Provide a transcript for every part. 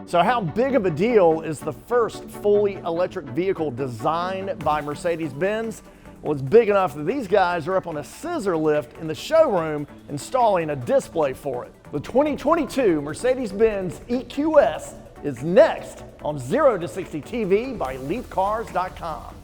So how big of a deal is the first fully electric vehicle designed by Mercedes-Benz? Well, it's big enough that these guys are up on a scissor lift in the showroom installing a display for it. The 2022 Mercedes-Benz EQS is next on 0 to 60 TV by LeithCars.com.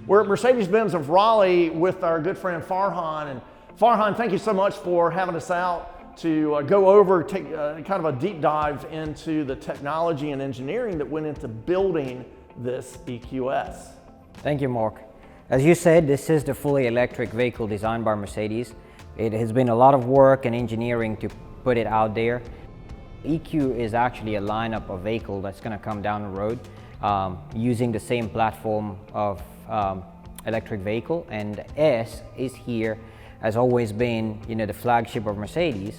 We're at Mercedes-Benz of Raleigh with our good friend Farhan. And Farhan, thank you so much for having us out to go over, take kind of a deep dive into the technology and engineering that went into building this EQS. Thank you, Mark. As you said, this is the fully electric vehicle designed by Mercedes. It has been a lot of work and engineering to put it out there. EQ is actually a lineup of vehicle that's going to come down the road using the same platform of electric vehicle, and the S is here, has always been, the flagship of Mercedes,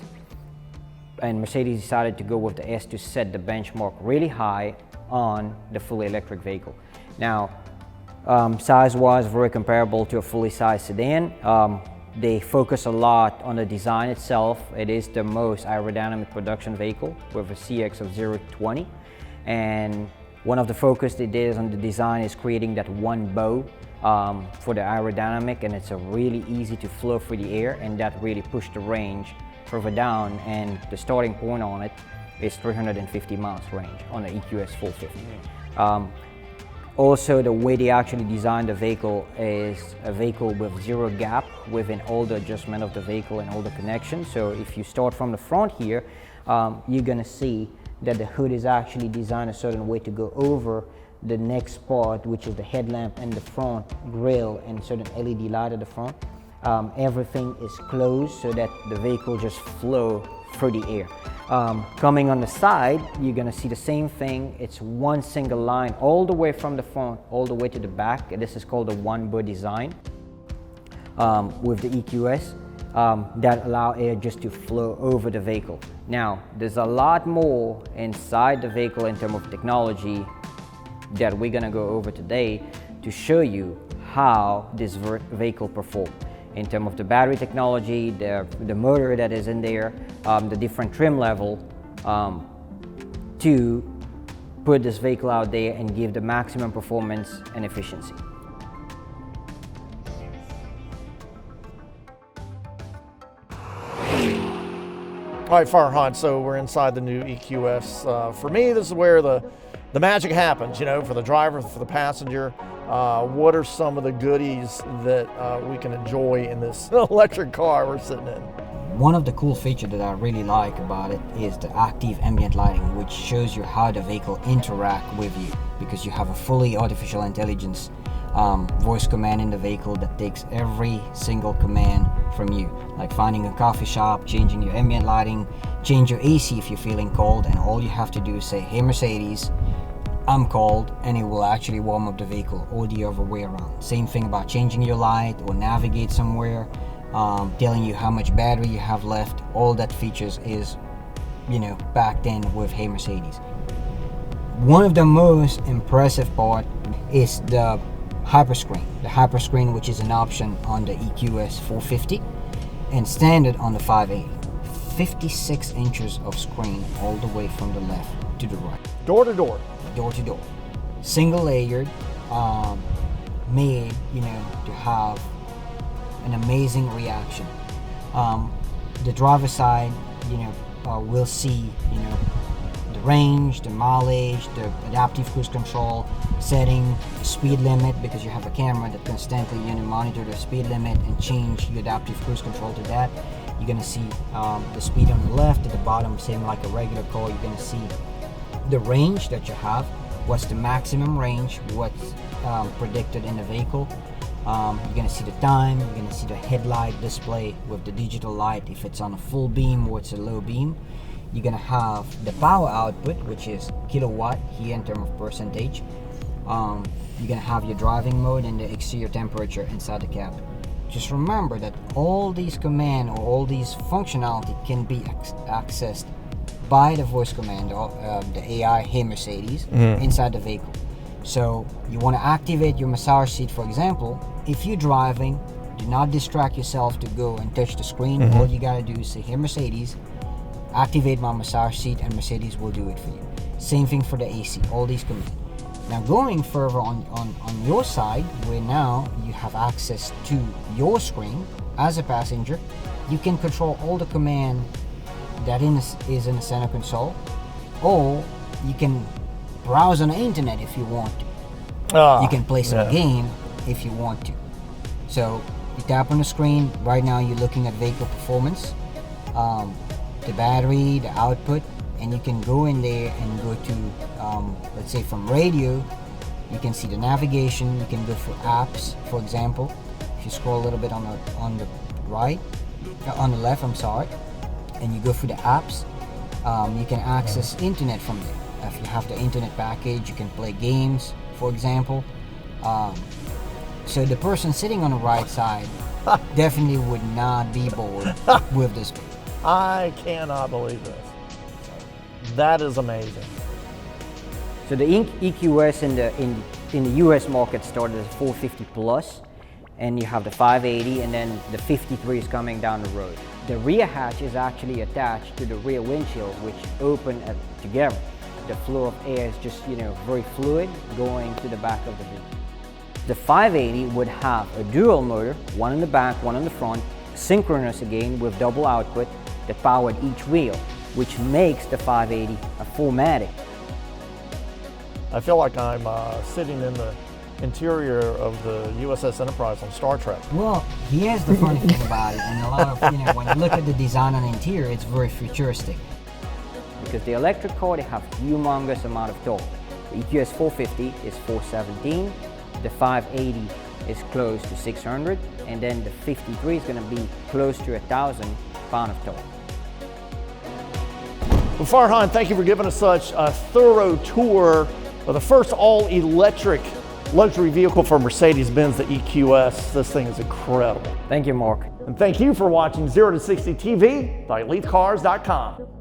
and Mercedes decided to go with the S to set the benchmark really high on the fully electric vehicle. Now, size-wise, very comparable to a fully sized sedan. They focus a lot on the design itself. It is the most aerodynamic production vehicle with a CX of 0 to 20, and one of the focus they did on the design is creating that one bow for the aerodynamic, and it's a really easy to flow through the air, and that really pushed the range further down, and the starting point on it is 350 miles range on the EQS 450. Also, the way they actually designed the vehicle is a vehicle with zero gap within all the adjustment of the vehicle and all the connections. So if you start from the front here, you're gonna see that the hood is actually designed a certain way to go over the next part, which is the headlamp and the front grille and certain LED light at the front. Everything is closed so that the vehicle just flow through the air. Coming on the side, you're gonna see the same thing. It's one single line all the way from the front, all the way to the back. This is called the one bow design with the EQS. That allow air just to flow over the vehicle. Now, there's a lot more inside the vehicle in terms of technology that we're gonna go over today to show you how this vehicle performs in terms of the battery technology, the motor that is in there, the different trim level to put this vehicle out there and give the maximum performance and efficiency. All right, Farhan, so we're inside the new EQS. For me, this is where the magic happens, for the driver, for the passenger. What are some of the goodies that we can enjoy in this electric car we're sitting in? One of the cool features that I really like about it is the active ambient lighting, which shows you how the vehicle interact with you, because you have a fully artificial intelligence voice command in the vehicle that takes every single command from you, like finding a coffee shop, changing your ambient lighting, change your AC if you're feeling cold, and all you have to do is say, "Hey Mercedes, I'm cold," and it will actually warm up the vehicle, or the other way around. Same thing about changing your light or navigate somewhere, telling you how much battery you have left. All that features is, backed in with Hey Mercedes. One of the most impressive part is the hyperscreen. The hyperscreen, which is an option on the EQS 450 and standard on the 580. 56 inches of screen all the way from the left to the right. Door to door. Door to door. Single layered, made, to have an amazing reaction. The driver's side, will see, the range, the mileage, the adaptive cruise control, setting speed limit, because you have a camera that constantly monitor the speed limit and change your adaptive cruise control to that. You're gonna see the speed on the left, at the bottom, same like a regular car. You're gonna see the range that you have, what's the maximum range, what's predicted in the vehicle. You're gonna see the time, you're gonna see the headlight display with the digital light, if it's on a full beam or it's a low beam. You're gonna have the power output, which is kilowatt here in terms of percentage. You're gonna have your driving mode and the exterior temperature inside the cab. Just remember that all these commands or all these functionality can be accessed by the voice command, the AI Hey Mercedes, inside the vehicle. So you want to activate your massage seat, for example. If you're driving, do not distract yourself to go and touch the screen. All you gotta do is say, Hey Mercedes, activate my massage seat, and Mercedes will do it for you. Same thing for the AC, all these commands. Now going further on your side, where now you have access to your screen as a passenger, you can control all the command that is in the center console, or you can browse on the internet if you want to. You can play some game if you want to. So you tap on the screen. Right now you're looking at vehicle performance, the battery, the output, and you can go in there and go to, let's say from radio, you can see the navigation. You can go for apps, for example. If you scroll a little bit on the right, on the left, I'm sorry, and you go through the apps, you can access internet from there. If you have the internet package, you can play games, for example. So the person sitting on the right side definitely would not be bored with this. I cannot believe this. That is amazing. So the EQS in the US market started at 450 plus, and you have the 580, and then the 53 is coming down the road. The rear hatch is actually attached to the rear windshield, which open together. The flow of air is just, very fluid going to the back of the vehicle. The 580 would have a dual motor, one in the back, one in the front, synchronous again with double output that powered each wheel, which makes the 580 a 4MATIC. I feel like I'm sitting in the interior of the USS Enterprise on Star Trek. Well, here's the funny thing about it, and a lot of, when you look at the design on the interior, it's very futuristic. Because the electric car, they have humongous amount of torque. The EQS 450 is 417, the 580 is close to 600, and then the 53 is going to be close to 1,000 pounds of torque. Well, Farhan, thank you for giving us such a thorough tour of the first all-electric luxury vehicle for Mercedes-Benz, the EQS. This thing is incredible. Thank you, Mark. And thank you for watching 0 to 60 TV by LeithCars.com.